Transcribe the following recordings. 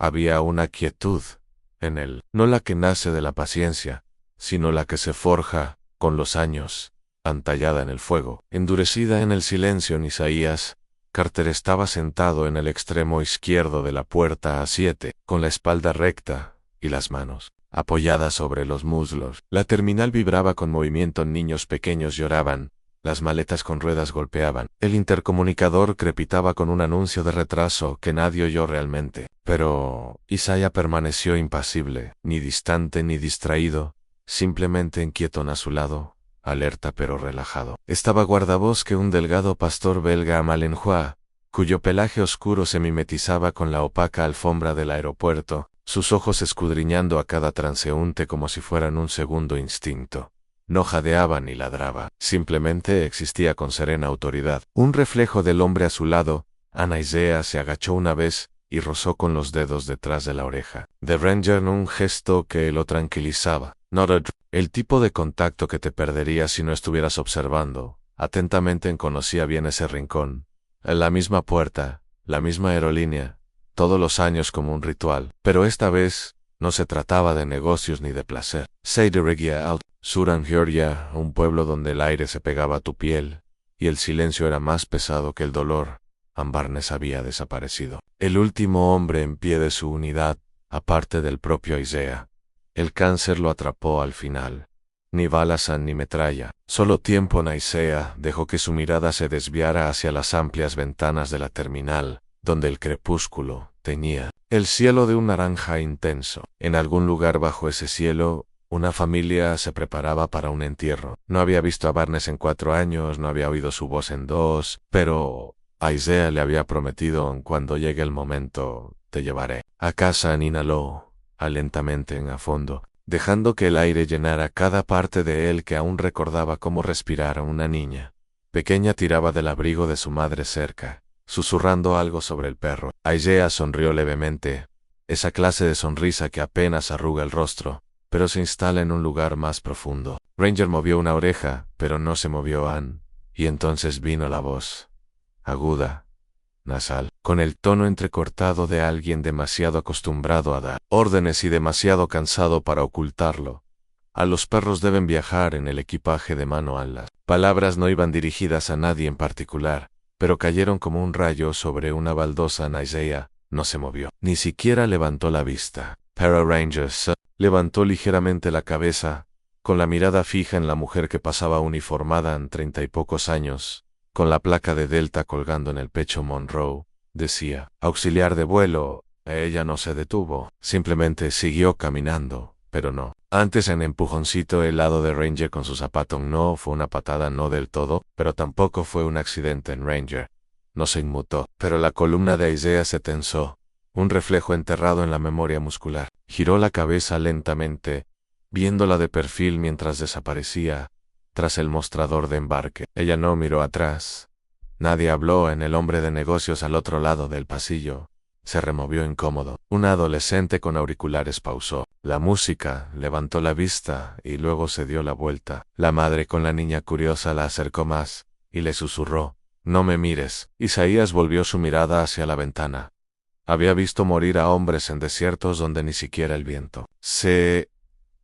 Había una quietud en él, no la que nace de la paciencia, sino la que se forja con los años, antallada en el fuego, endurecida en el silencio. En Isaías, Carter estaba sentado en el extremo izquierdo de la puerta A7, con la espalda recta y las manos apoyadas sobre los muslos. La terminal vibraba con movimiento, niños pequeños lloraban, las maletas con ruedas golpeaban. El intercomunicador crepitaba con un anuncio de retraso que nadie oyó realmente. Pero Isaiah permaneció impasible, ni distante ni distraído, simplemente inquieto a su lado, alerta pero relajado. Estaba guardabosque, un delgado pastor belga Malinois, cuyo pelaje oscuro se mimetizaba con la opaca alfombra del aeropuerto, sus ojos escudriñando a cada transeúnte como si fueran un segundo instinto. No jadeaba ni ladraba, simplemente existía con serena autoridad. Un reflejo del hombre a su lado, Isaiah se agachó una vez y rozó con los dedos detrás de la oreja de Ranger, un gesto que lo tranquilizaba. El tipo de contacto que te perderías si no estuvieras observando. Atentamente conocía bien ese rincón. La misma puerta, la misma aerolínea, todos los años como un ritual. Pero esta vez no se trataba de negocios ni de placer. Seyderegia out, Suran Georgia, un pueblo donde el aire se pegaba a tu piel, y el silencio era más pesado que el dolor. Ambarnes había desaparecido. El último hombre en pie de su unidad, aparte del propio Isaiah. El cáncer lo atrapó al final. Ni balas ni metralla, solo tiempo. Isaiah dejó que su mirada se desviara hacia las amplias ventanas de la terminal, donde el crepúsculo teñía el cielo de un naranja intenso. En algún lugar bajo ese cielo, una familia se preparaba para un entierro. No había visto a Barnes en 4 años, no había oído su voz en 2, pero a Isaiah le había prometido: cuando llegue el momento, te llevaré a casa. Inhaló lentamente a fondo, dejando que el aire llenara cada parte de él, que aún recordaba cómo respirar a una niña pequeña. Tiraba del abrigo de su madre cerca, susurrando algo sobre el perro. Isaiah sonrió levemente, esa clase de sonrisa que apenas arruga el rostro, pero se instala en un lugar más profundo. Ranger movió una oreja, pero no se movió Anne, y entonces vino la voz, aguda, nasal, con el tono entrecortado de alguien demasiado acostumbrado a dar órdenes y demasiado cansado para ocultarlo. A los perros deben viajar en el equipaje de mano. Las palabras no iban dirigidas a nadie en particular, pero cayeron como un rayo sobre una baldosa. Isaiah no se movió, ni siquiera levantó la vista. Pero Ranger levantó ligeramente la cabeza, con la mirada fija en la mujer que pasaba uniformada en 30 y pocos años, con la placa de Delta colgando en el pecho. Monroe, decía, auxiliar de vuelo. Ella no se detuvo, simplemente siguió caminando, pero no. Antes, en empujoncito el lado de Ranger con su zapato. No fue una patada, no del todo, pero tampoco fue un accidente en Ranger. No se inmutó, pero la columna de Isaiah se tensó, un reflejo enterrado en la memoria muscular. Giró la cabeza lentamente, viéndola de perfil mientras desaparecía tras el mostrador de embarque. Ella no miró atrás. Nadie habló. En el hombre de negocios al otro lado del pasillo se removió incómodo. Una adolescente con auriculares pausó la música, levantó la vista y luego se dio la vuelta. La madre, con la niña curiosa, la acercó más y le susurró, no me mires. Isaías volvió su mirada hacia la ventana. Había visto morir a hombres en desiertos donde ni siquiera el viento se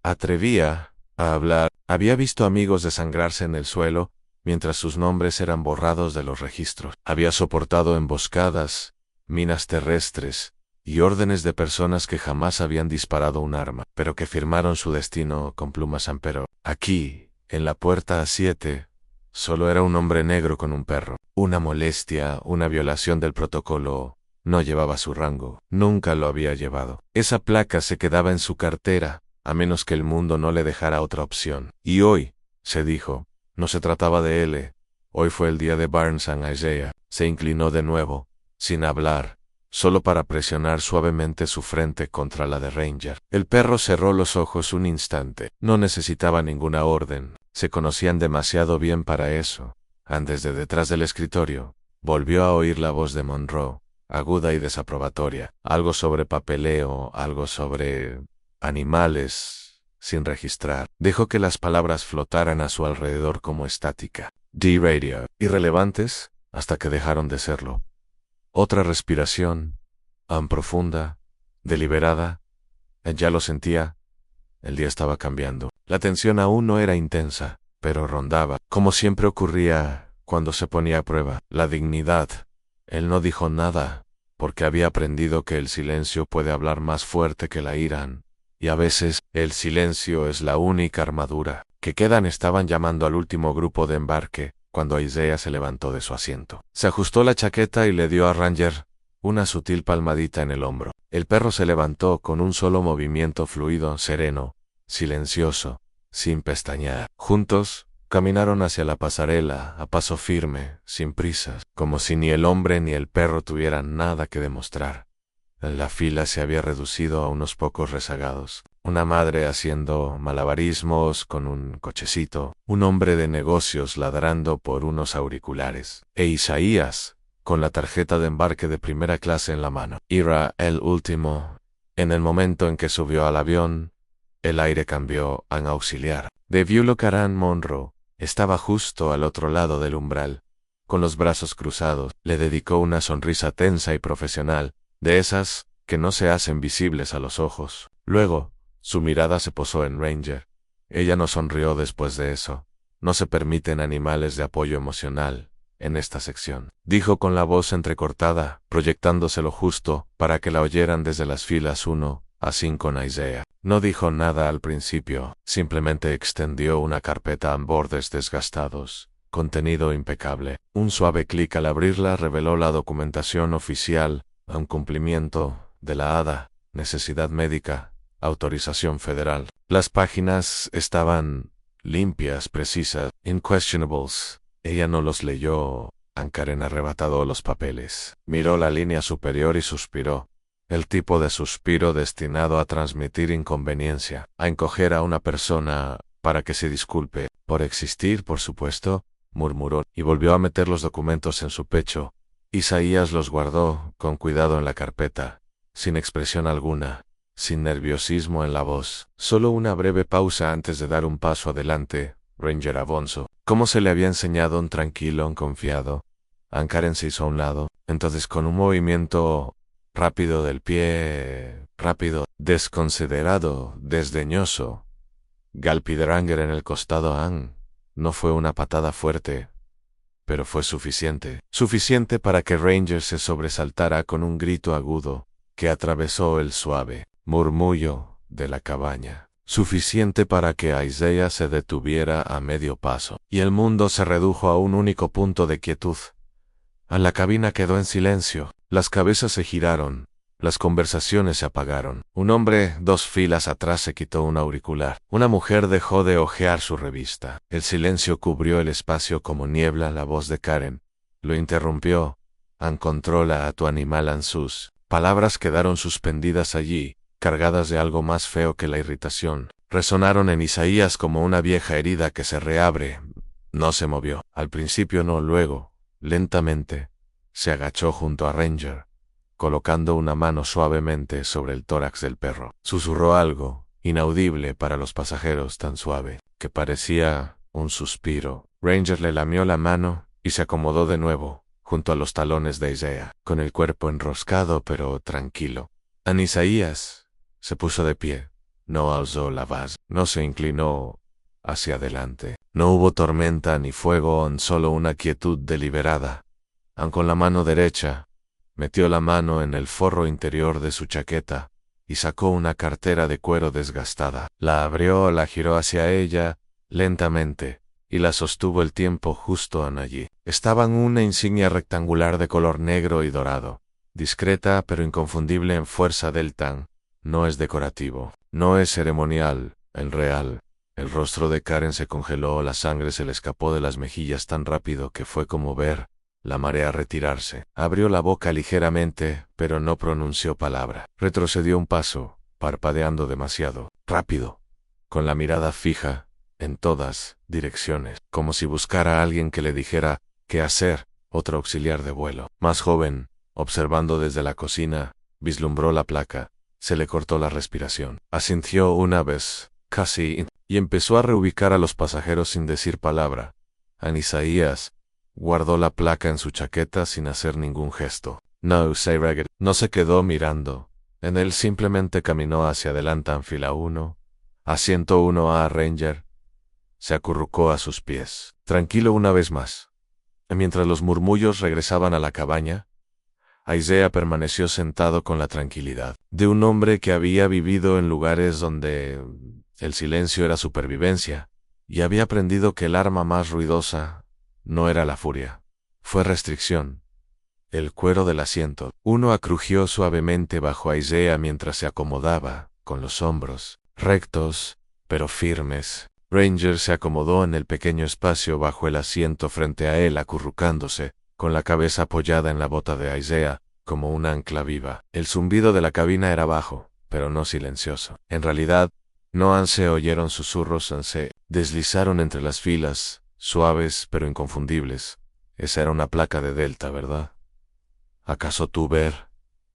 atrevía a hablar. Había visto amigos desangrarse en el suelo mientras sus nombres eran borrados de los registros. Había soportado emboscadas, minas terrestres y órdenes de personas que jamás habían disparado un arma, pero que firmaron su destino con plumas. Pero aquí, en la puerta A7, solo era un hombre negro con un perro. Una molestia, una violación del protocolo. No llevaba su rango, nunca lo había llevado. Esa placa se quedaba en su cartera, a menos que el mundo no le dejara otra opción. Y hoy, se dijo, no se trataba de él. Hoy fue el día de Barnes. Isaiah se inclinó de nuevo, sin hablar, solo para presionar suavemente su frente contra la de Ranger. El perro cerró los ojos un instante. No necesitaba ninguna orden, se conocían demasiado bien para eso. Desde detrás del escritorio, volvió a oír la voz de Monroe, aguda y desaprobatoria. Algo sobre papeleo, algo sobre animales, sin registrar. Dejó que las palabras flotaran a su alrededor como estática. D-Radio. Irrelevantes, hasta que dejaron de serlo. Otra respiración, profunda, Deliberada, ya lo sentía, el día estaba cambiando. La tensión aún no era intensa, pero rondaba, como siempre ocurría cuando se ponía a prueba, la dignidad. Él no dijo nada, porque había aprendido que el silencio puede hablar más fuerte que la ira, y a veces el silencio es la única armadura que quedan. Estaban llamando al último grupo de embarque, cuando Isaiah se levantó de su asiento. Se ajustó la chaqueta y le dio a Ranger una sutil palmadita en el hombro. El perro se levantó con un solo movimiento fluido, sereno, silencioso, sin pestañear. Juntos, caminaron hacia la pasarela, a paso firme, sin prisas, como si ni el hombre ni el perro tuvieran nada que demostrar. La fila se había reducido a unos pocos rezagados. Una madre haciendo malabarismos con un cochecito, un hombre de negocios ladrando por unos auriculares, e Isaías, con la tarjeta de embarque de primera clase en la mano. Era el último. En el momento en que subió al avión, el aire cambió a auxiliar. Debió Locaran Monroe. Estaba justo al otro lado del umbral. Con los brazos cruzados, le dedicó una sonrisa tensa y profesional, de esas que no se hacen visibles a los ojos. Luego, su mirada se posó en Ranger. Ella no sonrió después de eso. No se permiten animales de apoyo emocional en esta sección, dijo con la voz entrecortada, proyectándoselo justo para que la oyeran desde las filas 1 a 5 con Isaiah. No dijo nada al principio, simplemente extendió una carpeta en bordes desgastados, contenido impecable. Un suave clic al abrirla reveló la documentación oficial, un cumplimiento de la ADA, necesidad médica, autorización federal. Las páginas estaban limpias, precisas, unquestionables. Ella no los leyó. Karen arrebató los papeles. Miró la línea superior y suspiró. El tipo de suspiro destinado a transmitir inconveniencia, a encoger a una persona para que se disculpe, por existir, por supuesto, murmuró, y volvió a meter los documentos en su pecho. Isaías los guardó con cuidado en la carpeta, sin expresión alguna, sin nerviosismo en la voz. Solo una breve pausa antes de dar un paso adelante. Ranger Avonso, como se le había enseñado, un tranquilo, un confiado. Karen se hizo a un lado, entonces con un movimiento rápido del pie, rápido, desconsiderado, desdeñoso, golpeó a Ranger en el costado. No fue una patada fuerte, pero fue suficiente. Suficiente para que Ranger se sobresaltara con un grito agudo que atravesó el suave murmullo de la cabaña. Suficiente para que Isaiah se detuviera a medio paso, y el mundo se redujo a un único punto de quietud. La cabina quedó en silencio, las cabezas se giraron, las conversaciones se apagaron. Un hombre 2 filas atrás se quitó un auricular. Una mujer dejó de hojear su revista. El silencio cubrió el espacio como niebla. La voz de Karen lo interrumpió. Controla a tu animal. Sus palabras quedaron suspendidas allí, cargadas de algo más feo que la irritación. Resonaron en Isaías como una vieja herida que se reabre. No se movió. Al principio no, luego, lentamente, se agachó junto a Ranger, colocando una mano suavemente sobre el tórax del perro. Susurró algo, inaudible para los pasajeros, tan suave, que parecía un suspiro. Ranger le lamió la mano y se acomodó de nuevo, junto a los talones de Isaiah, con el cuerpo enroscado pero tranquilo. Isaías se puso de pie, no alzó la voz, no se inclinó hacia adelante. No hubo tormenta ni fuego, solo una quietud deliberada. Con la mano derecha, metió la mano en el forro interior de su chaqueta y sacó una cartera de cuero desgastada. La abrió, la giró hacia ella, lentamente, y la sostuvo el tiempo justo allí. Estaba en una insignia rectangular de color negro y dorado, discreta pero inconfundible en fuerza del tan. No es decorativo, no es ceremonial, el real. El rostro de Karen se congeló, la sangre se le escapó de las mejillas tan rápido que fue como ver la marea retirarse. Abrió la boca ligeramente, pero no pronunció palabra. Retrocedió un paso, parpadeando demasiado rápido, con la mirada fija en todas direcciones, como si buscara a alguien que le dijera qué hacer. Otro auxiliar de vuelo, más joven, observando desde la cocina, vislumbró la placa. Se le cortó la respiración. Asintió una vez, casi, y empezó a reubicar a los pasajeros sin decir palabra. Isaías guardó la placa en su chaqueta sin hacer ningún gesto. No se quedó mirando En él simplemente caminó hacia adelante en fila 1, asiento 1A Ranger. Se acurrucó a sus pies, tranquilo una vez más. Mientras los murmullos regresaban a la cabaña, Isaiah permaneció sentado con la tranquilidad de un hombre que había vivido en lugares donde el silencio era supervivencia, y había aprendido que el arma más ruidosa no era la furia, fue restricción. El cuero del asiento 1A crujió suavemente bajo Isaiah mientras se acomodaba, con los hombros rectos, pero firmes. Ranger se acomodó en el pequeño espacio bajo el asiento frente a él, acurrucándose, con la cabeza apoyada en la bota de Isaiah, como un ancla viva. El zumbido de la cabina era bajo, pero no silencioso. En realidad, no se oyeron susurros, se deslizaron entre las filas, suaves pero inconfundibles. Esa era una placa de Delta, ¿verdad? ¿Acaso tú ver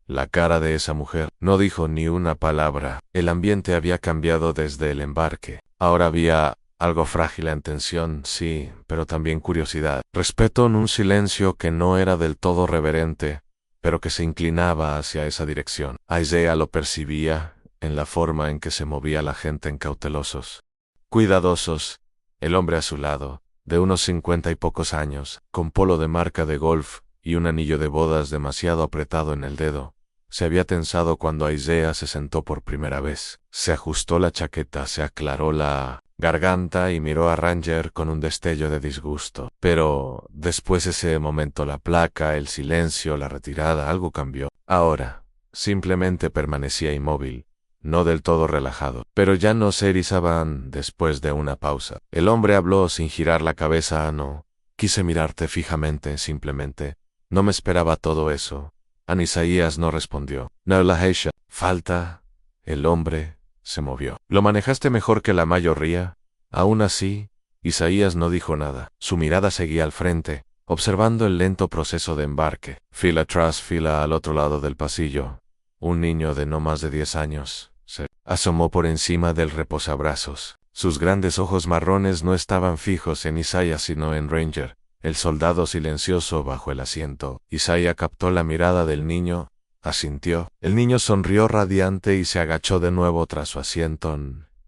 la cara de esa mujer? No dijo ni una palabra. El ambiente había cambiado desde el embarque. Ahora había algo frágil en tensión, sí, pero también curiosidad. Respeto en un silencio que no era del todo reverente, pero que se inclinaba hacia esa dirección. Isaiah lo percibía en la forma en que se movía la gente en cautelosos, cuidadosos. El hombre a su lado, de unos 50 y pocos años, con polo de marca de golf y un anillo de bodas demasiado apretado en el dedo, se había tensado cuando Isaiah se sentó por primera vez. Se ajustó la chaqueta, se aclaró la garganta y miró a Ranger con un destello de disgusto. Pero después de ese momento la placa, el silencio, la retirada, algo cambió. Ahora, simplemente permanecía inmóvil, no del todo relajado, pero ya no se erizaban después de una pausa. El hombre habló sin girar la cabeza. No, quise mirarte fijamente, simplemente. No me esperaba todo eso. Isaías no respondió. No la hecha. Falta. El hombre se movió. ¿Lo manejaste mejor que la mayoría? Aún así, Isaías no dijo nada. Su mirada seguía al frente, observando el lento proceso de embarque. Fila tras fila al otro lado del pasillo. Un niño de no más de 10 años se asomó por encima del reposabrazos. Sus grandes ojos marrones no estaban fijos en Isaías sino en Ranger, el soldado silencioso bajo el asiento. Isaiah captó la mirada del niño, asintió. El niño sonrió radiante y se agachó de nuevo tras su asiento.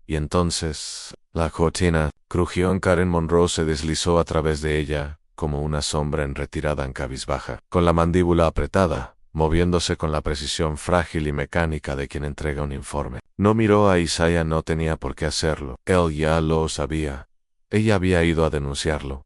Y entonces, la cortina crujió. Karen Monroe se deslizó a través de ella, como una sombra en retirada en cabizbaja, con la mandíbula apretada, moviéndose con la precisión frágil y mecánica de quien entrega un informe. No miró a Isaiah, no tenía por qué hacerlo. Él ya lo sabía. Ella había ido a denunciarlo.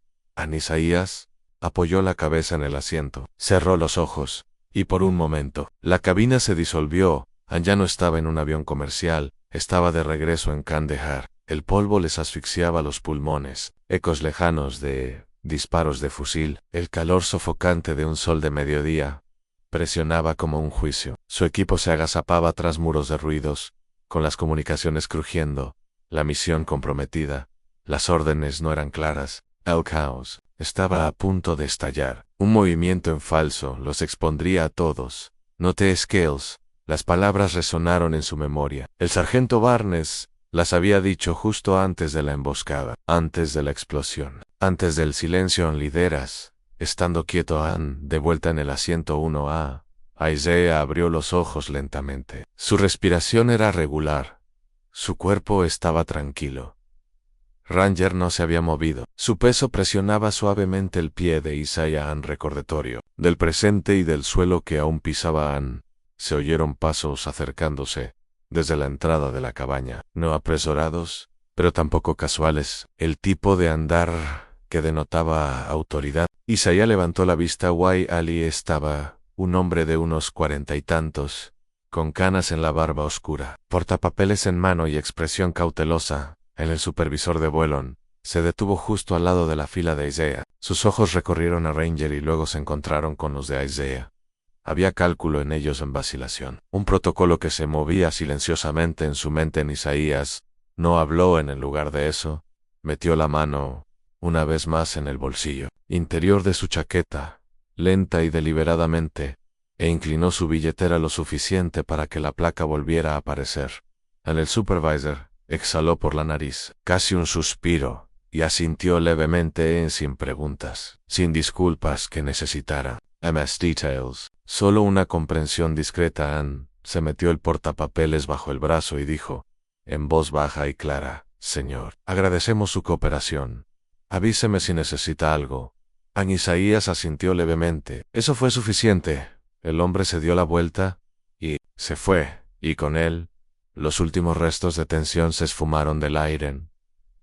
Isaías apoyó la cabeza en el asiento, cerró los ojos, y por un momento, la cabina se disolvió. Ya no estaba en un avión comercial, estaba de regreso en Kandahar. El polvo les asfixiaba los pulmones, ecos lejanos de disparos de fusil. El calor sofocante de un sol de mediodía presionaba como un juicio. Su equipo se agazapaba tras muros de ruidos, con las comunicaciones crujiendo, la misión comprometida. Las órdenes no eran claras. El caos estaba a punto de estallar. Un movimiento en falso los expondría a todos. No te Scales. Las palabras resonaron en su memoria. El sargento Barnes las había dicho justo antes de la emboscada, antes de la explosión, antes del silencio en Lideras. Estando quieto de vuelta en el asiento 1A, Isaiah abrió los ojos lentamente. Su respiración era regular. Su cuerpo estaba tranquilo. Ranger no se había movido. Su peso presionaba suavemente el pie de Isaiah recordatorio del presente y del suelo que aún pisaba Se oyeron pasos acercándose desde la entrada de la cabaña, no apresurados, pero tampoco casuales, el tipo de andar que denotaba autoridad. Isaiah levantó la vista. Ali estaba, un hombre de unos 40 y tantos, con canas en la barba oscura, portapapeles en mano y expresión cautelosa. En el supervisor de vuelo, se detuvo justo al lado de la fila de Isaiah. Sus ojos recorrieron a Ranger y luego se encontraron con los de Isaiah. Había cálculo en ellos, en vacilación. Un protocolo que se movía silenciosamente en su mente. Isaías no habló. En lugar de eso, metió la mano, una vez más, en el bolsillo interior de su chaqueta, lenta y deliberadamente, e inclinó su billetera lo suficiente para que la placa volviera a aparecer. En el supervisor, exhaló por la nariz, casi un suspiro, y asintió levemente, sin preguntas, sin disculpas que necesitara. MS Details. Solo una comprensión discreta. Se metió el portapapeles bajo el brazo y dijo, en voz baja y clara, «Señor, agradecemos su cooperación. Avíseme si necesita algo». Isaías asintió levemente. Eso fue suficiente. El hombre se dio la vuelta y se fue, y con él, los últimos restos de tensión se esfumaron del aire.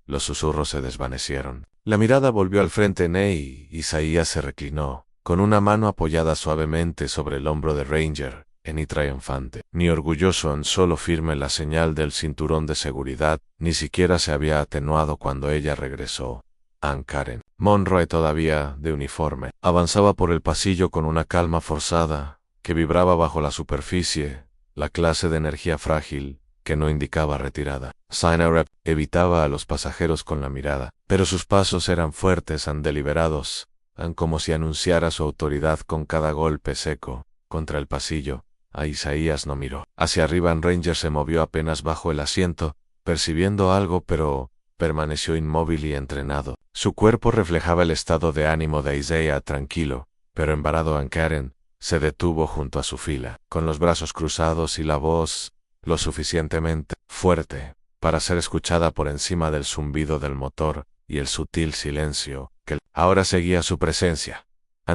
Los susurros se desvanecieron. La mirada volvió al frente y Isaías se reclinó, con una mano apoyada suavemente sobre el hombro de Ranger, ni triunfante, ni orgulloso, solo firme la señal del cinturón de seguridad, ni siquiera se había atenuado cuando ella regresó. Ann Karen Monroe, todavía de uniforme, avanzaba por el pasillo con una calma forzada, que vibraba bajo la superficie, la clase de energía frágil, que no indicaba retirada. Synarep evitaba a los pasajeros con la mirada, pero sus pasos eran fuertes, deliberados, como si anunciara su autoridad con cada golpe seco, contra el pasillo. A Isaías no miró. Hacia arriba Ranger se movió apenas bajo el asiento, percibiendo algo, pero permaneció inmóvil y entrenado. Su cuerpo reflejaba el estado de ánimo de Isaiah, tranquilo, pero embarado. Ann Karen se detuvo junto a su fila, con los brazos cruzados y la voz lo suficientemente fuerte para ser escuchada por encima del zumbido del motor y el sutil silencio que ahora seguía su presencia.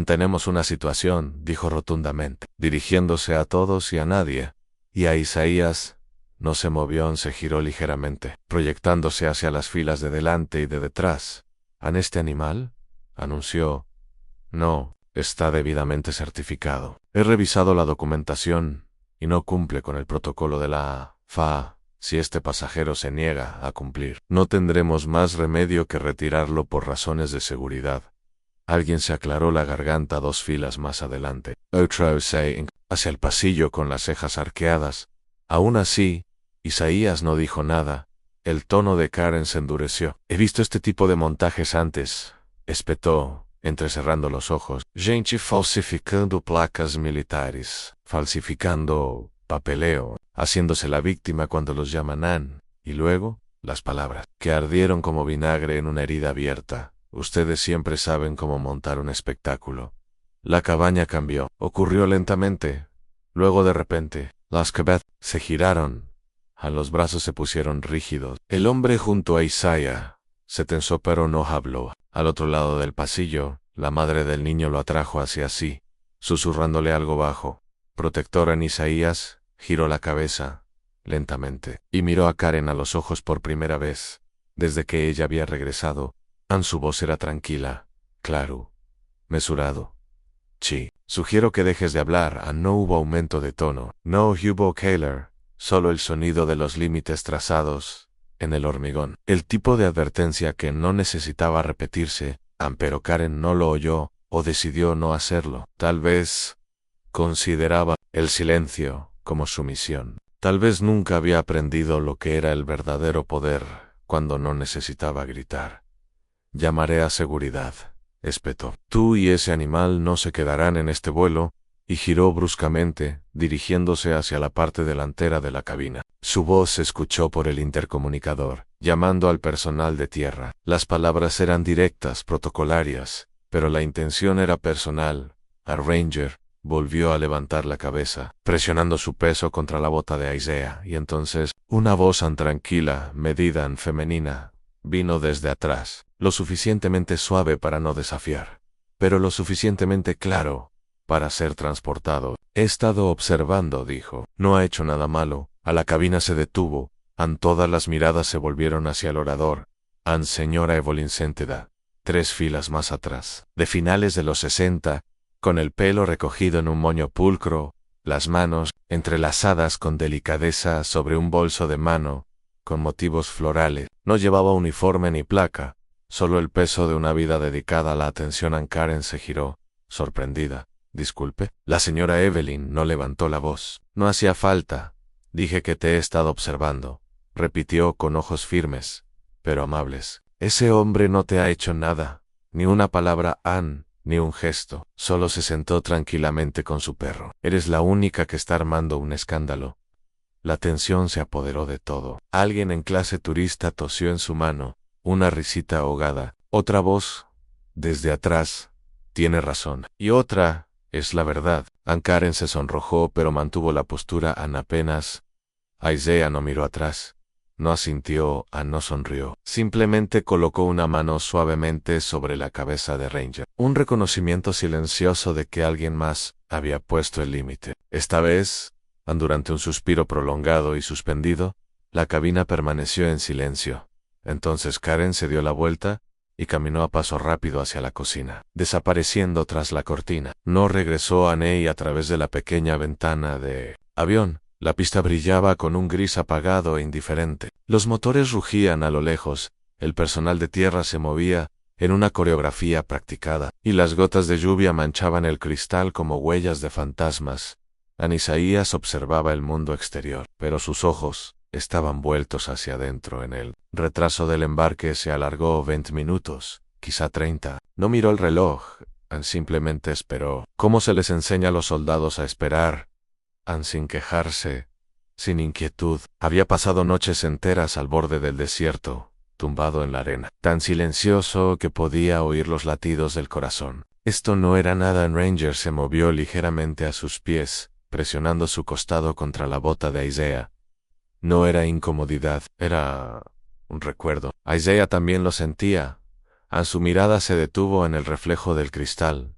«Tenemos una situación», dijo rotundamente, dirigiéndose a todos y a nadie, y a Isaías. No se movió, se giró ligeramente, proyectándose hacia las filas de delante y de detrás. «¿Este animal?», anunció. «No, está debidamente certificado. He revisado la documentación y no cumple con el protocolo de la FAA. Si este pasajero se niega a cumplir, no tendremos más remedio que retirarlo por razones de seguridad». Alguien se aclaró la garganta 2 filas más adelante. Hacia el pasillo con las cejas arqueadas. Aún así, Isaías no dijo nada. El tono de Karen se endureció. «He visto este tipo de montajes antes», espetó, entrecerrando los ojos. «Gente falsificando placas militares, falsificando papeleo, haciéndose la víctima cuando los llaman Ann». Y luego, las palabras, que ardieron como vinagre en una herida abierta. «Ustedes siempre saben cómo montar un espectáculo». La cabaña cambió. Ocurrió lentamente. Luego, de repente, las cabezas se giraron. Los brazos se pusieron rígidos. El hombre junto a Isaiah se tensó, pero no habló. Al otro lado del pasillo, la madre del niño lo atrajo hacia sí, susurrándole algo bajo. Protectora en Isaías giró la cabeza lentamente y miró a Karen a los ojos por primera vez desde que ella había regresado. Su voz era tranquila, claro, mesurado. «Sí, sugiero que dejes de hablar». No hubo aumento de tono. No hubo Kaler, solo el sonido de los límites trazados en el hormigón. El tipo de advertencia que no necesitaba repetirse, pero Karen no lo oyó o decidió no hacerlo. Tal vez consideraba el silencio como sumisión. Tal vez nunca había aprendido lo que era el verdadero poder cuando no necesitaba gritar. «Llamaré a seguridad», espetó. «Tú y ese animal no se quedarán en este vuelo», y giró bruscamente, dirigiéndose hacia la parte delantera de la cabina. Su voz se escuchó por el intercomunicador, llamando al personal de tierra. Las palabras eran directas, protocolarias, pero la intención era personal. Ranger volvió a levantar la cabeza, presionando su peso contra la bota de Isaiah, y entonces, una voz tan tranquila, medida, femenina, vino desde atrás, lo suficientemente suave para no desafiar, pero lo suficientemente claro para ser transportado. «He estado observando», dijo. «No ha hecho nada malo». A la cabina se detuvo. Todas las miradas se volvieron hacia el orador. Señora Evelyn Centeda, 3 filas más atrás, de finales de los 60, con el pelo recogido en un moño pulcro, las manos entrelazadas con delicadeza sobre un bolso de mano, con motivos florales. No llevaba uniforme ni placa, solo el peso de una vida dedicada a la atención. Ann Karen se giró, sorprendida. «Disculpe». La señora Evelyn no levantó la voz. «No hacía falta. Dije que te he estado observando», repitió con ojos firmes, pero amables. «Ese hombre no te ha hecho nada, ni una palabra, Ann, ni un gesto. Solo se sentó tranquilamente con su perro. Eres la única que está armando un escándalo». La tensión se apoderó de todo. Alguien en clase turista tosió en su mano, una risita ahogada. Otra voz, desde atrás, «Tiene razón». Y otra, Es la verdad. Karen se sonrojó pero mantuvo la postura apenas. Isaiah no miró atrás. No asintió, no sonrió. Simplemente colocó una mano suavemente sobre la cabeza de Ranger. Un reconocimiento silencioso de que alguien más había puesto el límite. Esta vez, durante un suspiro prolongado y suspendido, la cabina permaneció en silencio. Entonces Karen se dio la vuelta y caminó a paso rápido hacia la cocina, desapareciendo tras la cortina. No regresó a Ney a través de la pequeña ventana de avión. La pista brillaba con un gris apagado e indiferente. Los motores rugían a lo lejos, el personal de tierra se movía en una coreografía practicada, y las gotas de lluvia manchaban el cristal como huellas de fantasmas. Isaías observaba el mundo exterior, pero sus ojos estaban vueltos hacia adentro en él. El retraso del embarque se alargó 20 minutos, quizá 30. No miró el reloj, simplemente esperó. ¿Cómo se les enseña a los soldados a esperar? Sin quejarse, sin inquietud. Había pasado noches enteras al borde del desierto, tumbado en la arena, tan silencioso que podía oír los latidos del corazón. Esto no era nada. Ranger se movió ligeramente a sus pies, presionando su costado contra la bota de Isaiah. No era incomodidad, era un recuerdo. Isaiah también lo sentía. Su mirada se detuvo en el reflejo del cristal,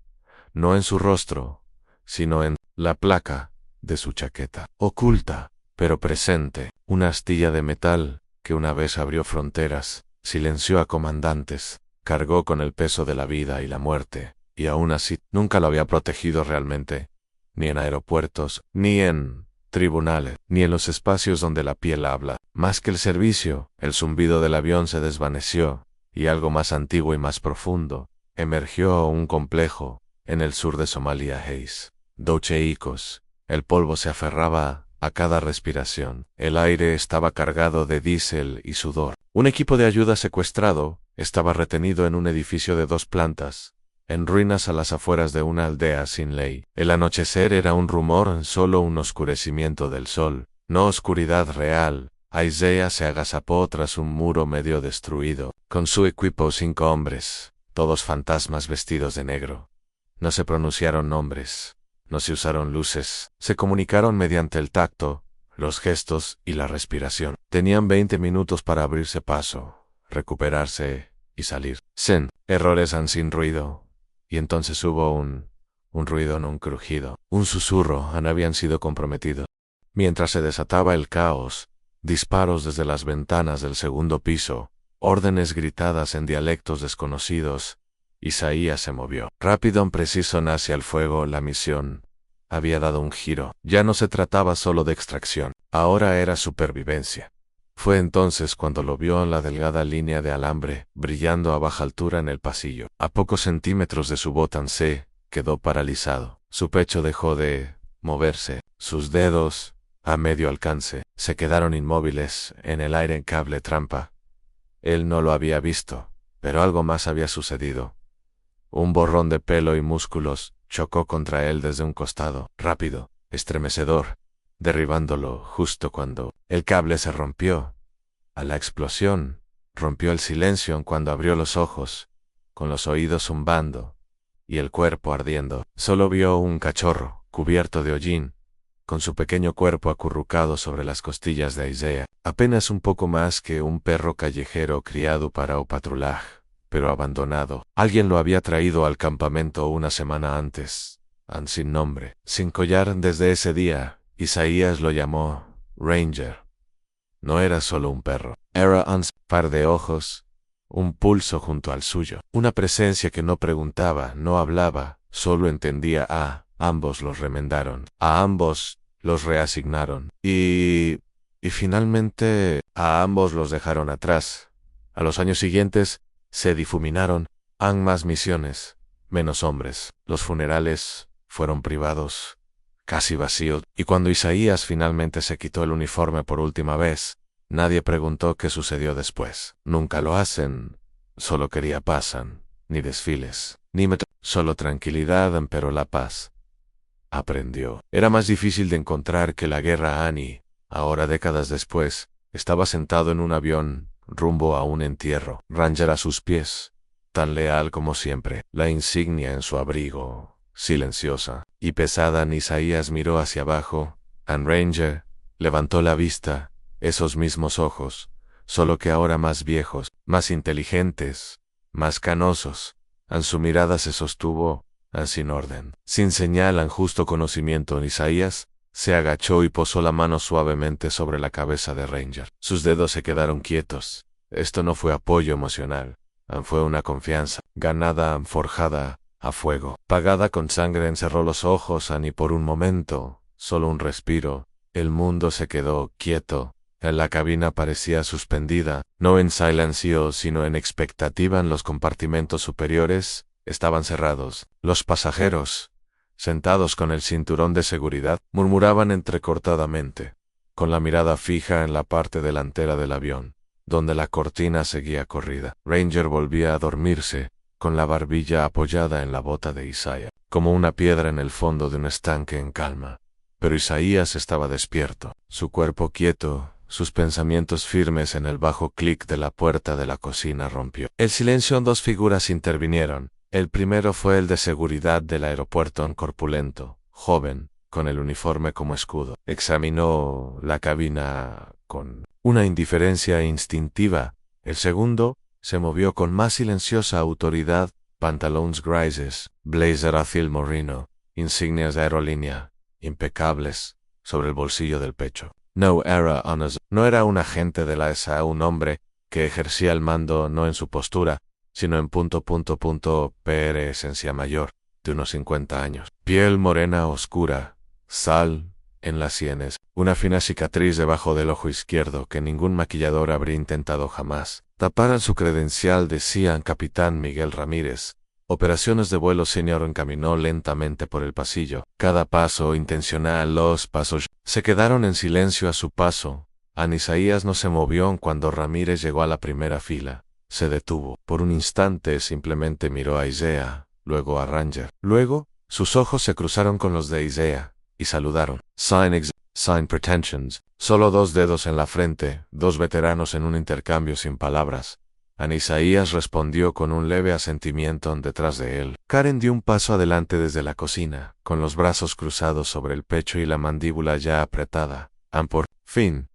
no en su rostro, sino en la placa de su chaqueta, oculta, pero presente, una astilla de metal que una vez abrió fronteras, silenció a comandantes, cargó con el peso de la vida y la muerte, y aún así nunca lo había protegido realmente, ni en aeropuertos, ni en tribunales, ni en los espacios donde la piel habla. Más que el servicio, el zumbido del avión se desvaneció, y algo más antiguo y más profundo emergió. Un complejo en el sur de Somalia, Hayes, Douche Icos. El polvo se aferraba a cada respiración. El aire estaba cargado de diésel y sudor. Un equipo de ayuda secuestrado estaba retenido en un edificio de 2 plantas, en ruinas a las afueras de una aldea sin ley. El anochecer era un rumor, solo un oscurecimiento del sol, no oscuridad real. Isaiah se agazapó tras un muro medio destruido. Con su equipo 5 hombres, todos fantasmas vestidos de negro. No se pronunciaron nombres. No se usaron luces, se comunicaron mediante el tacto, los gestos y la respiración. Tenían 20 minutos para abrirse paso, recuperarse y salir. Errores sin ruido. Y entonces hubo un ruido, no un crujido, un susurro. Habían sido comprometidos. Mientras se desataba el caos, disparos desde las ventanas del segundo piso, órdenes gritadas en dialectos desconocidos. Isaías se movió. Rápido, preciso hacia el fuego. La misión había dado un giro. Ya no se trataba solo de extracción. Ahora era supervivencia. Fue entonces cuando lo vio en la delgada línea de alambre, brillando a baja altura en el pasillo. A pocos centímetros de su botón se quedó paralizado. Su pecho dejó de moverse. Sus dedos, a medio alcance, se quedaron inmóviles en el aire en cable trampa. Él no lo había visto, pero algo más había sucedido. Un borrón de pelo y músculos chocó contra él desde un costado, rápido, estremecedor, derribándolo justo cuando el cable se rompió. A la explosión, rompió el silencio cuando abrió los ojos, con los oídos zumbando y el cuerpo ardiendo. Solo vio un cachorro, cubierto de hollín, con su pequeño cuerpo acurrucado sobre las costillas de Isaiah, apenas un poco más que un perro callejero criado para un patrullaje, pero abandonado. Alguien lo había traído al campamento una semana antes, sin nombre, sin collar. Desde ese día, Isaías lo llamó Ranger. No era solo un perro, era un par de ojos, un pulso junto al suyo, una presencia que no preguntaba, no hablaba, solo entendía. Ambos los remendaron, a ambos los reasignaron, y finalmente a ambos los dejaron atrás. A los años siguientes se difuminaron, más misiones, menos hombres. Los funerales fueron privados, casi vacíos, y cuando Isaías finalmente se quitó el uniforme por última vez, nadie preguntó qué sucedió después. Nunca lo hacen. Solo quería paz, ni desfiles, ni solo tranquilidad, pero la paz. Aprendió. Era más difícil de encontrar que la guerra. Annie, ahora décadas después, estaba sentado en un avión, rumbo a un entierro. Ranger a sus pies, tan leal como siempre, la insignia en su abrigo, silenciosa y pesada. Isaías miró hacia abajo. And Ranger levantó la vista, esos mismos ojos, solo que ahora más viejos, más inteligentes, más canosos. Su mirada se sostuvo, sin orden, sin señal, justo conocimiento. Isaías se agachó y posó la mano suavemente sobre la cabeza de Ranger. Sus dedos se quedaron quietos. Esto no fue apoyo emocional, fue una confianza, ganada, forjada a fuego. Pagada con sangre. Encerró los ojos, y por un momento, solo un respiro, el mundo se quedó quieto. La cabina parecía suspendida, no en silencio, sino en expectativa. Los compartimentos superiores estaban cerrados. Los pasajeros, sentados con el cinturón de seguridad, murmuraban entrecortadamente, con la mirada fija en la parte delantera del avión, donde la cortina seguía corrida. Ranger volvía a dormirse, con la barbilla apoyada en la bota de Isaías, como una piedra en el fondo de un estanque en calma. Pero Isaías estaba despierto, su cuerpo quieto, sus pensamientos firmes. En el bajo clic de la puerta de la cocina rompió el silencio. Dos figuras intervinieron. El primero fue el de seguridad del aeropuerto, un corpulento, joven, con el uniforme como escudo. Examinó la cabina con una indiferencia instintiva. El segundo se movió con más silenciosa autoridad, pantalones grises, blazer azul morino, insignias de aerolínea, impecables, sobre el bolsillo del pecho. No era un agente de la SA, un hombre que ejercía el mando no en su postura, sino en PR esencia mayor, de unos 50 años. Piel morena oscura, sal en las sienes, una fina cicatriz debajo del ojo izquierdo que ningún maquillador habría intentado jamás. Taparan su credencial. Decían Capitán Miguel Ramírez. Operaciones de vuelo senior. Encaminó lentamente por el pasillo. Cada paso intencional. Los pasos se quedaron en silencio a su paso. Isaías no se movió. Cuando Ramírez llegó a la primera fila, se detuvo. Por un instante simplemente miró a Isaiah, luego a Ranger. Luego, sus ojos se cruzaron con los de Isaiah, y saludaron. Sign pretensions. Solo dos dedos en la frente, dos veteranos en un intercambio sin palabras. Isaías respondió con un leve asentimiento detrás de él. Karen dio un paso adelante desde la cocina, con los brazos cruzados sobre el pecho y la mandíbula ya apretada. Por fin,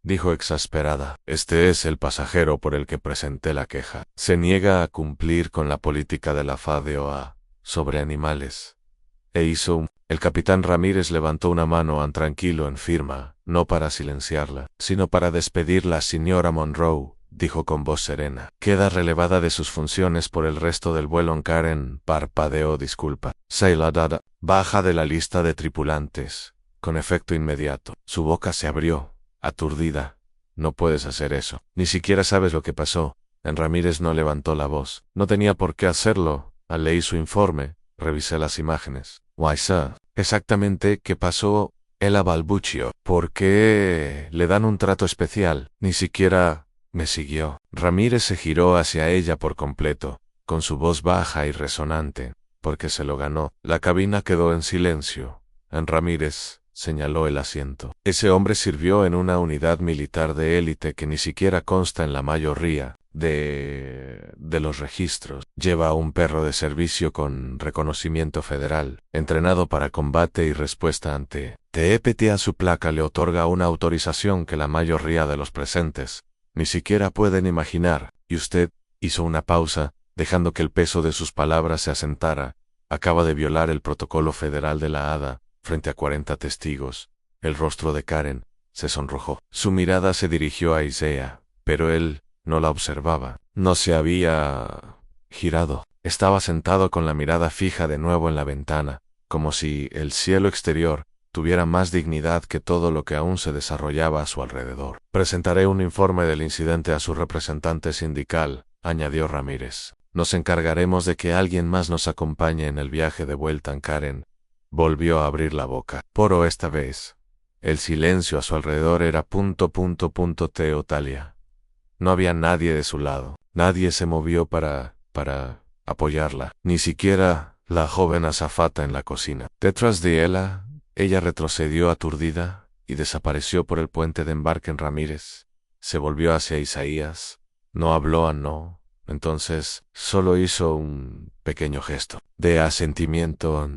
dijo exasperada. Este es el pasajero por el que presenté la queja. Se niega a cumplir con la política de la FADOA sobre animales. El capitán Ramírez levantó una mano tranquilo en firma, no para silenciarla, sino para despedirla. Señora Monroe, dijo con voz serena, queda relevada de sus funciones por el resto del vuelo. Karen parpadeó. Disculpa. Sailor baja de la lista de tripulantes, con efecto inmediato. Su boca se abrió, aturdida. No puedes hacer eso. Ni siquiera sabes lo que pasó. Ramírez no levantó la voz. No tenía por qué hacerlo. Leí su informe, revisé las imágenes. Why, sir. Exactamente, ¿qué pasó? Él balbuceó. ¿Por qué le dan un trato especial? Ni siquiera me siguió. Ramírez se giró hacia ella por completo, con su voz baja y resonante, porque se lo ganó. La cabina quedó en silencio. Ramírez señaló el asiento. Ese hombre sirvió en una unidad militar de élite que ni siquiera consta en la mayoría de los registros. Lleva un perro de servicio con reconocimiento federal, entrenado para combate y respuesta ante TEPT. Su placa le otorga una autorización que la mayoría de los presentes ni siquiera pueden imaginar. Y usted hizo una pausa, dejando que el peso de sus palabras se asentara. Acaba de violar el protocolo federal de la ADA frente a 40 testigos. El rostro de Karen se sonrojó. Su mirada se dirigió a Isaiah, pero él no la observaba. No se había girado. Estaba sentado con la mirada fija de nuevo en la ventana, como si el cielo exterior tuviera más dignidad que todo lo que aún se desarrollaba a su alrededor. Presentaré un informe del incidente a su representante sindical, añadió Ramírez. Nos encargaremos de que alguien más nos acompañe en el viaje de vuelta. Karen volvió a abrir la boca. Pero esta vez, el silencio a su alrededor era ... Talia. No había nadie de su lado. Nadie se movió para apoyarla. Ni siquiera la joven azafata en la cocina. Detrás de ella retrocedió aturdida y desapareció por el puente de embarque. Ramírez se volvió hacia Isaías. No habló. Entonces, solo hizo un pequeño gesto de asentimiento,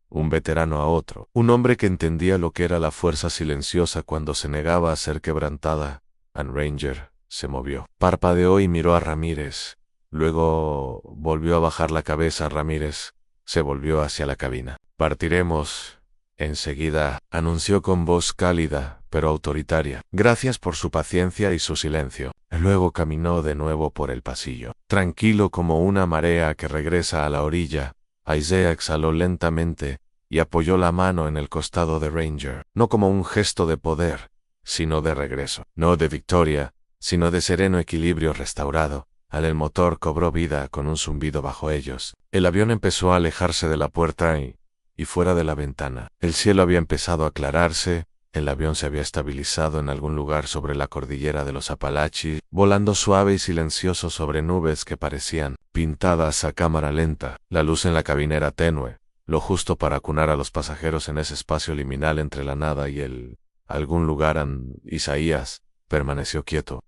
un veterano a otro, un hombre que entendía lo que era la fuerza silenciosa cuando se negaba a ser quebrantada. Anne Ranger se movió, parpadeó y miró a Ramírez. Luego volvió a bajar la cabeza. Ramírez se volvió hacia la cabina. Partiremos enseguida, anunció con voz cálida, pero autoritaria. Gracias por su paciencia y su silencio. Luego caminó de nuevo por el pasillo. Tranquilo como una marea que regresa a la orilla, Isaiah exhaló lentamente y apoyó la mano en el costado de Ranger, no como un gesto de poder, sino de regreso, no de victoria, sino de sereno equilibrio restaurado. El motor cobró vida con un zumbido bajo ellos. El avión empezó a alejarse de la puerta y fuera de la ventana. El cielo había empezado a aclararse. El avión se había estabilizado en algún lugar sobre la cordillera de los Apalaches, volando suave y silencioso sobre nubes que parecían pintadas a cámara lenta. La luz en la cabina era tenue, lo justo para acunar a los pasajeros en ese espacio liminal entre la nada y algún lugar. Isaías permaneció quieto.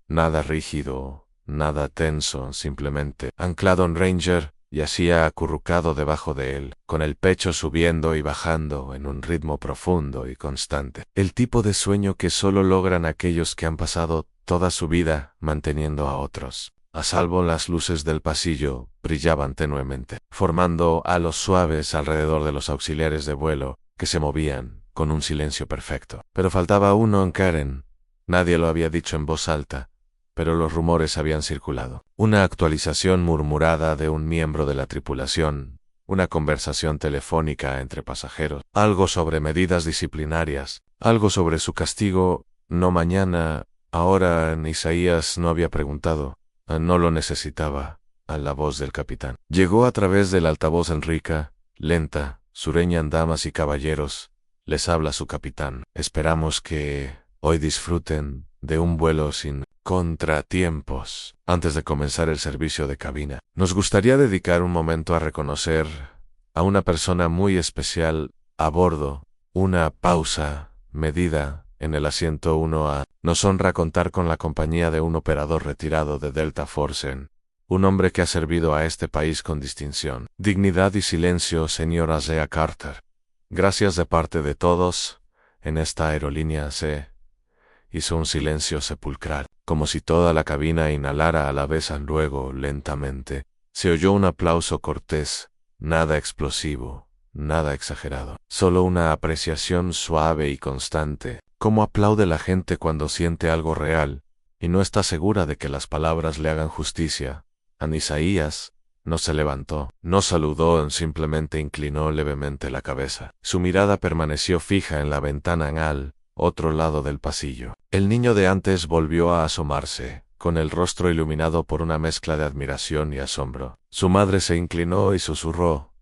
Nada rígido, nada tenso, simplemente anclado en Ranger, yacía acurrucado debajo de él, con el pecho subiendo y bajando en un ritmo profundo y constante. El tipo de sueño que solo logran aquellos que han pasado toda su vida manteniendo a otros a salvo. Las luces del pasillo brillaban tenuemente, formando halos suaves alrededor de los auxiliares de vuelo, que se movían con un silencio perfecto. Pero faltaba uno en Karen. Nadie lo había dicho en voz alta, pero los rumores habían circulado. Una actualización murmurada de un miembro de la tripulación, una conversación telefónica entre pasajeros, algo sobre medidas disciplinarias, algo sobre su castigo, no mañana, ahora. Isaías no había preguntado, no lo necesitaba. A la voz del capitán llegó a través del altavoz. Enrica, lenta, sureña. Damas y caballeros, les habla su capitán. Esperamos que hoy disfruten de un vuelo sin contratiempos. Antes de comenzar el servicio de cabina, nos gustaría dedicar un momento a reconocer a una persona muy especial a bordo. Una pausa medida en el asiento 1A. Nos honra contar con la compañía de un operador retirado de Delta Force, un hombre que ha servido a este país con distinción, dignidad y silencio, señor Isaiah Carter. Gracias de parte de todos. En esta aerolínea se hizo un silencio sepulcral, como si toda la cabina inhalara a la vez. Luego, lentamente, se oyó un aplauso cortés, nada explosivo, nada exagerado, solo una apreciación suave y constante, como aplaude la gente cuando siente algo real y no está segura de que las palabras le hagan justicia. Isaías no se levantó, no saludó, simplemente inclinó levemente la cabeza. Su mirada permaneció fija en la ventana al otro lado del pasillo. El niño de antes volvió a asomarse, con el rostro iluminado por una mezcla de admiración y asombro. Su madre se inclinó y susurró: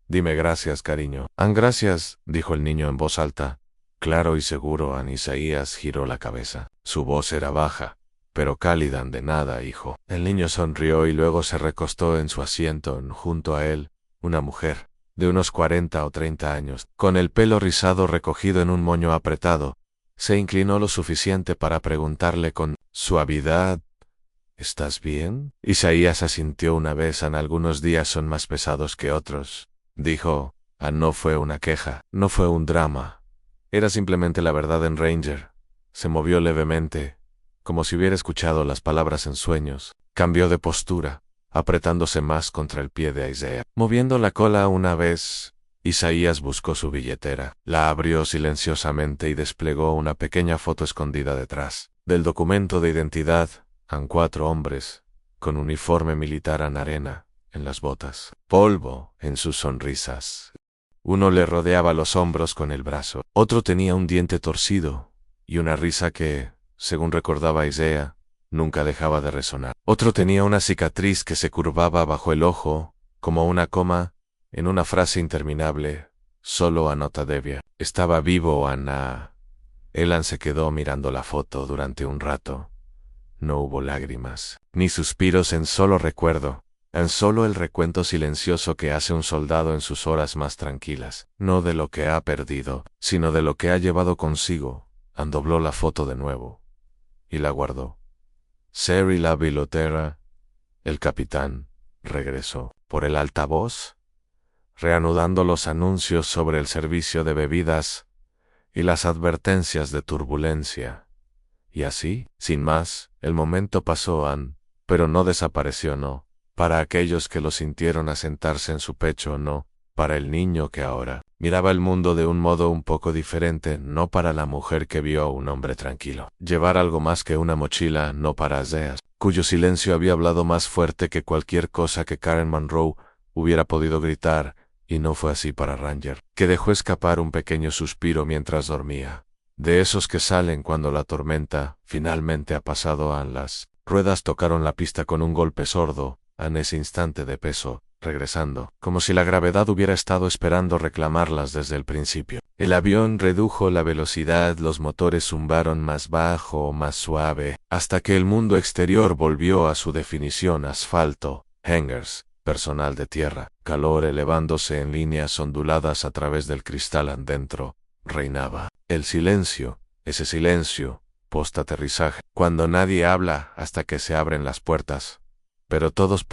«Dime gracias, cariño». «Gracias», dijo el niño en voz alta, claro y seguro. Isaías giró la cabeza. Su voz era baja, pero cálida. «De nada, hijo». El niño sonrió y luego se recostó en su asiento. Junto a él, una mujer de unos 40 o 30 años, con el pelo rizado recogido en un moño apretado, se inclinó lo suficiente para preguntarle con suavidad: «¿Estás bien?». Isaías asintió una vez. «Algunos días son más pesados que otros», dijo. No fue una queja, no fue un drama. Era simplemente la verdad. En Ranger se movió levemente, como si hubiera escuchado las palabras en sueños. Cambió de postura, apretándose más contra el pie de Isaiah. Moviendo la cola una vez, Isaías buscó su billetera, la abrió silenciosamente y desplegó una pequeña foto escondida detrás del documento de identidad. 4 hombres, con uniforme militar en arena, en las botas, polvo en sus sonrisas. Uno le rodeaba los hombros con el brazo, otro tenía un diente torcido y una risa que, según recordaba Isaiah, nunca dejaba de resonar. Otro tenía una cicatriz que se curvaba bajo el ojo, como una coma, en una frase interminable: «Solo anota Devia». «¿Estaba vivo, Ana?» Elan se quedó mirando la foto durante un rato. No hubo lágrimas, ni suspiros, en solo recuerdo, en solo el recuento silencioso que hace un soldado en sus horas más tranquilas, no de lo que ha perdido, sino de lo que ha llevado consigo. Dobló la foto de nuevo y la guardó. Seri la bilotera, El capitán regresó por el altavoz, reanudando los anuncios sobre el servicio de bebidas y las advertencias de turbulencia. Y así, sin más, el momento pasó, pero no desapareció, no. Para aquellos que lo sintieron asentarse en su pecho, no. Para el niño que ahora miraba el mundo de un modo un poco diferente, no para la mujer que vio a un hombre tranquilo llevar algo más que una mochila, no para Aseas, cuyo silencio había hablado más fuerte que cualquier cosa que Karen Monroe hubiera podido gritar, y no fue así para Ranger, que dejó escapar un pequeño suspiro mientras dormía. De esos que salen cuando la tormenta finalmente ha pasado. Las ruedas tocaron la pista con un golpe sordo, en ese instante de peso, regresando, como si la gravedad hubiera estado esperando reclamarlas desde el principio. El avión redujo la velocidad, los motores zumbaron más bajo, más suave, hasta que el mundo exterior volvió a su definición: asfalto, hangars, personal de tierra, calor elevándose en líneas onduladas a través del cristal adentro. Reinaba el silencio, ese silencio, post-aterrizaje, cuando nadie habla hasta que se abren las puertas. Pero todos ...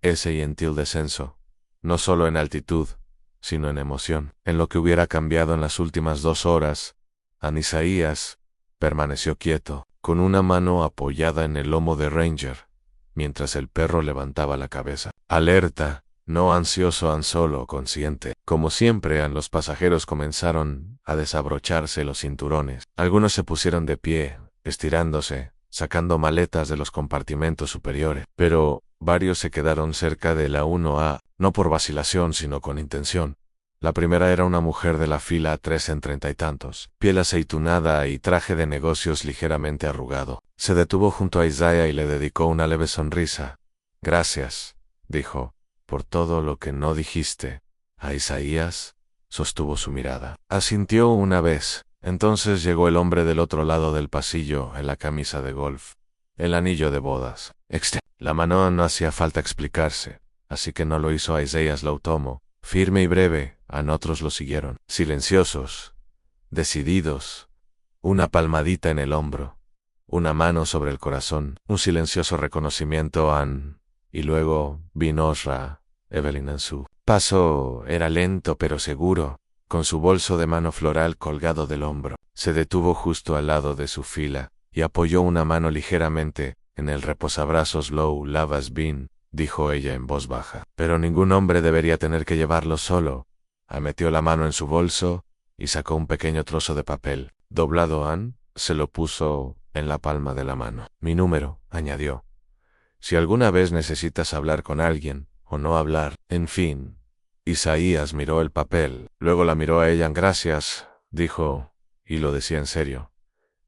ese gentil descenso, no solo en altitud, sino en emoción. En lo que hubiera cambiado en las últimas 2 horas, Isaías permaneció quieto, con una mano apoyada en el lomo de Ranger, mientras el perro levantaba la cabeza. Alerta, no ansioso, solo consciente. Como siempre, los pasajeros comenzaron a desabrocharse los cinturones. Algunos se pusieron de pie, estirándose, sacando maletas de los compartimentos superiores, pero varios se quedaron cerca de la 1A, no por vacilación sino con intención. La primera era una mujer de la fila 3 en 30 y tantos, piel aceitunada y traje de negocios ligeramente arrugado. Se detuvo junto a Isaiah y le dedicó una leve sonrisa. «Gracias», dijo, «por todo lo que no dijiste». A Isaías sostuvo su mirada. Asintió una vez. Entonces llegó el hombre del otro lado del pasillo, en la camisa de golf, el anillo de bodas. La mano no hacía falta explicarse, así que no lo hizo. Isaías lo tomó, firme y breve. Otros lo siguieron, silenciosos, decididos. Una palmadita en el hombro, una mano sobre el corazón, un silencioso reconocimiento. Y luego vino Osra, Evelyn en su paso era lento pero seguro, con su bolso de mano floral colgado del hombro. Se detuvo justo al lado de su fila, y apoyó una mano ligeramente en el reposabrazos. «Low Lavas Bean», dijo ella en voz baja. «Pero ningún hombre debería tener que llevarlo solo». Metió la mano en su bolso y sacó un pequeño trozo de papel. Doblado, se lo puso en la palma de la mano. «Mi número», añadió. «Si alguna vez necesitas hablar con alguien, o no hablar, en fin». Isaías miró el papel, luego la miró a ella. «Gracias», dijo, y lo decía en serio.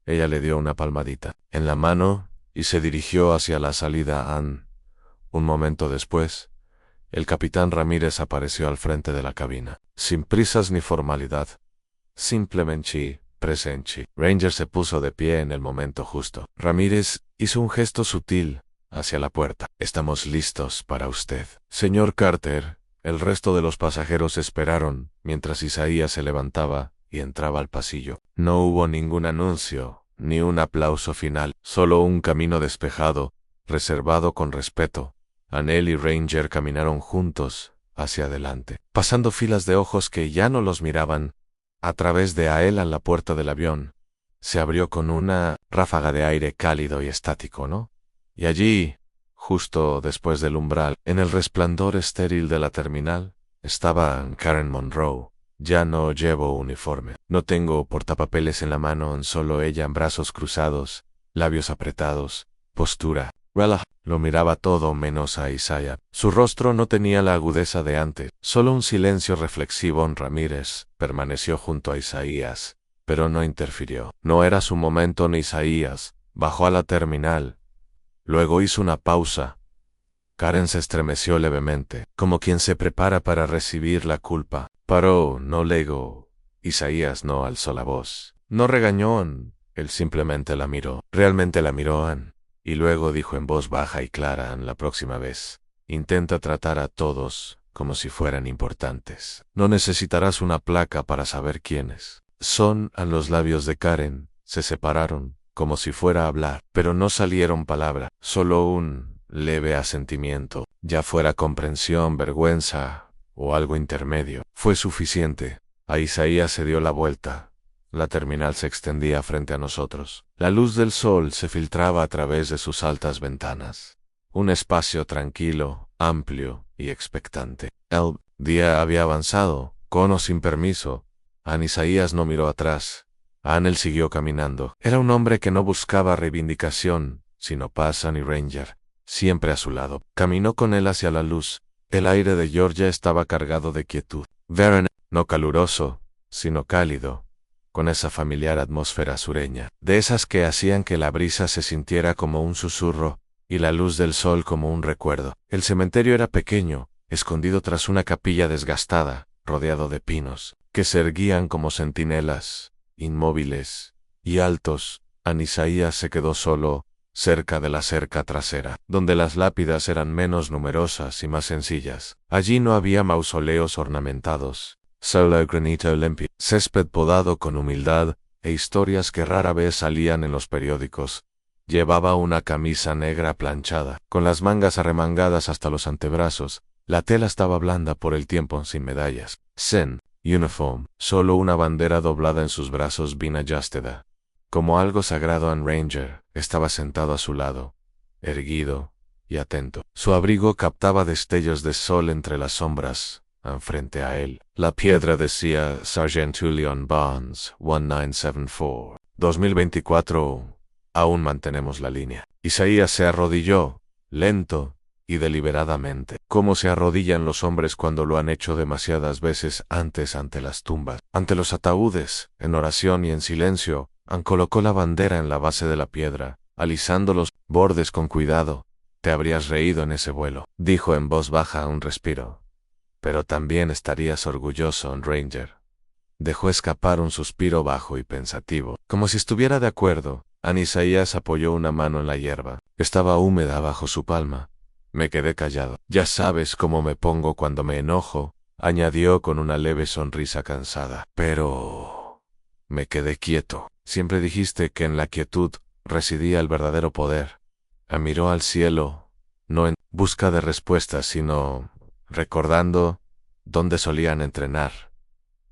Ella le dio una palmadita en la mano y se dirigió hacia la salida. Un momento después, el capitán Ramírez apareció al frente de la cabina, sin prisas ni formalidad, simplemente presente. Ranger se puso de pie en el momento justo. Ramírez hizo un gesto sutil hacia la puerta. «Estamos listos para usted, señor Carter». El resto de los pasajeros esperaron mientras Isaías se levantaba y entraba al pasillo. No hubo ningún anuncio, ni un aplauso final, solo un camino despejado, reservado con respeto. Él y Ranger caminaron juntos hacia adelante, pasando filas de ojos que ya no los miraban. A través de él a la puerta del avión se abrió con una ráfaga de aire cálido y estático, ¿no? Y allí, justo después del umbral, en el resplandor estéril de la terminal, estaba Karen Monroe. «Ya no llevo uniforme. No tengo portapapeles en la mano, solo ella, en brazos cruzados, labios apretados, postura». Lo miraba todo menos a Isaiah. Su rostro no tenía la agudeza de antes, solo un silencio reflexivo. Ramírez permaneció junto a Isaías, pero no interfirió. No era su momento. Isaías bajó a la terminal. Luego hizo una pausa. Karen se estremeció levemente, como quien se prepara para recibir la culpa. Paró, no legó. Isaías no alzó la voz. No regañó. Él simplemente la miró. Realmente la miró. Y luego dijo en voz baja y clara: «La próxima vez, intenta tratar a todos como si fueran importantes. No necesitarás una placa para saber quiénes son». Los labios de Karen se separaron, como si fuera a hablar, pero no salieron palabras, solo un leve asentimiento, ya fuera comprensión, vergüenza o algo intermedio. Fue suficiente. A Isaías se dio la vuelta. La terminal se extendía frente a nosotros. La luz del sol se filtraba a través de sus altas ventanas. Un espacio tranquilo, amplio y expectante. El día había avanzado, con o sin permiso. Isaías no miró atrás. Anel siguió caminando. Era un hombre que no buscaba reivindicación, sino paz. Y Ranger, siempre a su lado, caminó con él hacia la luz. El aire de Georgia estaba cargado de quietud. Veren, no caluroso, sino cálido, con esa familiar atmósfera sureña, de esas que hacían que la brisa se sintiera como un susurro y la luz del sol como un recuerdo. El cementerio era pequeño, escondido tras una capilla desgastada, rodeado de pinos, que se erguían como centinelas, inmóviles y altos. Isaías se quedó solo, cerca de la cerca trasera, donde las lápidas eran menos numerosas y más sencillas. Allí no había mausoleos ornamentados, solo granito limpio, césped podado con humildad e historias que rara vez salían en los periódicos. Llevaba una camisa negra planchada, con las mangas arremangadas hasta los antebrazos. La tela estaba blanda por el tiempo, sin medallas. Zen, uniform, solo una bandera doblada en sus brazos bien ajustada. Como algo sagrado. Ranger estaba sentado a su lado, erguido y atento. Su abrigo captaba destellos de sol entre las sombras, frente a él. La piedra decía Sergeant Julian Barnes, 1974. 2024. Aún mantenemos la línea. Isaías se arrodilló, lento y deliberadamente, como se arrodillan los hombres cuando lo han hecho demasiadas veces antes ante las tumbas, ante los ataúdes, en oración y en silencio. Colocó la bandera en la base de la piedra, alisando los bordes con cuidado. Te habrías reído en ese vuelo, dijo en voz baja a un respiro. Pero también estarías orgulloso, Ranger. Dejó escapar un suspiro bajo y pensativo, como si estuviera de acuerdo. Isaías apoyó una mano en la hierba. Estaba húmeda bajo su palma. Me quedé callado. Ya sabes cómo me pongo cuando me enojo, añadió con una leve sonrisa cansada. Pero me quedé quieto. Siempre dijiste que en la quietud residía el verdadero poder. Miró al cielo, no en busca de respuestas, sino recordando dónde solían entrenar,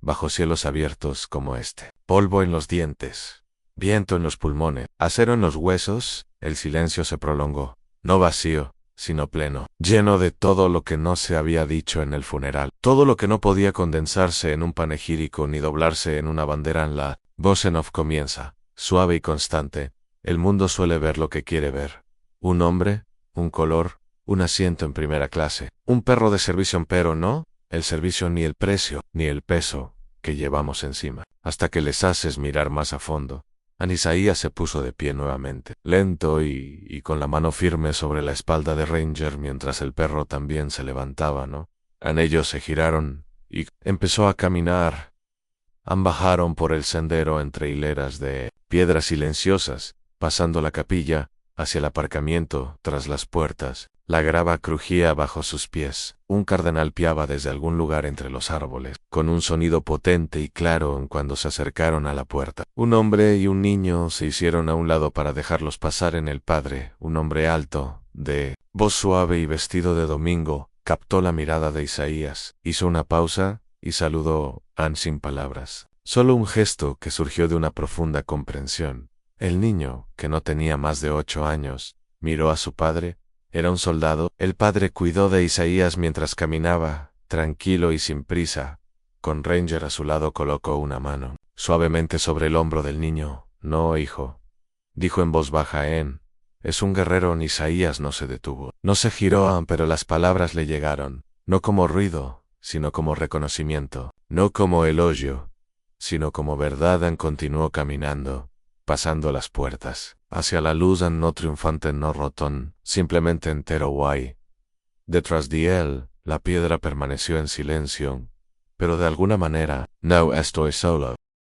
bajo cielos abiertos como este. Polvo en los dientes, viento en los pulmones, acero en los huesos. El silencio se prolongó, no vacío, sino pleno, lleno de todo lo que no se había dicho en el funeral, todo lo que no podía condensarse en un panegírico ni doblarse en una bandera. En la voz en off comienza, suave y constante. El mundo suele ver lo que quiere ver. Un hombre, un color, un asiento en primera clase, un perro de servicio, pero no el servicio ni el precio, ni el peso que llevamos encima, hasta que les haces mirar más a fondo. Isaías se puso de pie nuevamente, lento y con la mano firme sobre la espalda de Ranger, mientras el perro también se levantaba, ¿no? Ellos se giraron y empezó a caminar. Bajaron por el sendero entre hileras de piedras silenciosas, pasando la capilla, hacia el aparcamiento, tras las puertas. La grava crujía bajo sus pies. Un cardenal piaba desde algún lugar entre los árboles, con un sonido potente y claro. Cuando se acercaron a la puerta, un hombre y un niño se hicieron a un lado para dejarlos pasar. El padre, un hombre alto, de voz suave y vestido de domingo, captó la mirada de Isaías, hizo una pausa y saludó sin palabras. Solo un gesto que surgió de una profunda comprensión. El niño, que no tenía más de 8 años, miró a su padre. Era un soldado. El padre cuidó de Isaías mientras caminaba, tranquilo y sin prisa. Con Ranger a su lado colocó una mano suavemente sobre el hombro del niño. No, hijo, dijo en voz baja. Es un guerrero. Isaías no se detuvo. No se giró, pero las palabras le llegaron, no como ruido, sino como reconocimiento, no como elogio, sino como verdad. Continuó caminando, pasando las puertas, hacia la luz. No triunfante, no rotón, simplemente entero. Guay. Detrás de él, la piedra permaneció en silencio, pero de alguna manera, no estoy solo,